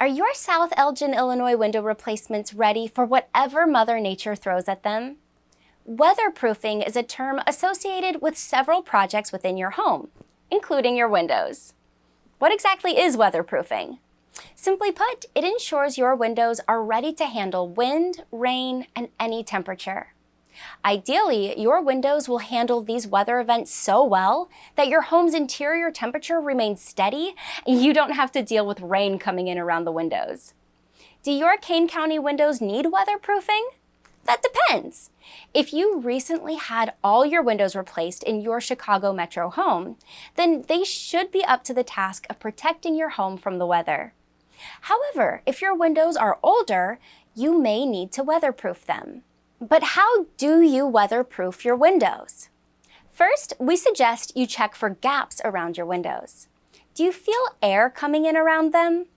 Are your South Elgin, Illinois window replacements ready for whatever Mother Nature throws at them? Weatherproofing is a term associated with several projects within your home, including your windows. What exactly is weatherproofing? Simply put, it ensures your windows are ready to handle wind, rain, and any temperature. Ideally, your windows will handle these weather events so well that your home's interior temperature remains steady and you don't have to deal with rain coming in around the windows. Do your Kane County windows need weatherproofing? That depends. If you recently had all your windows replaced in your Chicago metro home, then they should be up to the task of protecting your home from the weather. However, if your windows are older, you may need to weatherproof them. But how do you weatherproof your windows? First, we suggest you check for gaps around your windows. Do you feel air coming in around them?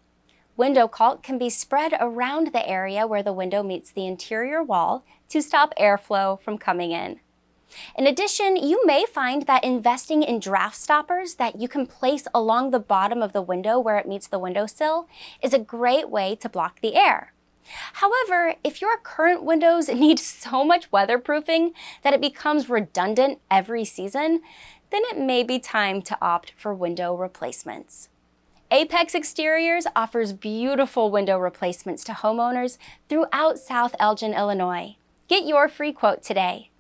Window caulk can be spread around the area where the window meets the interior wall to stop airflow from coming in. In addition, you may find that investing in draft stoppers that you can place along the bottom of the window where it meets the windowsill is a great way to block the air. However, if your current windows need so much weatherproofing that it becomes redundant every season, then it may be time to opt for window replacements. Apex Exteriors offers beautiful window replacements to homeowners throughout South Elgin, Illinois. Get your free quote today.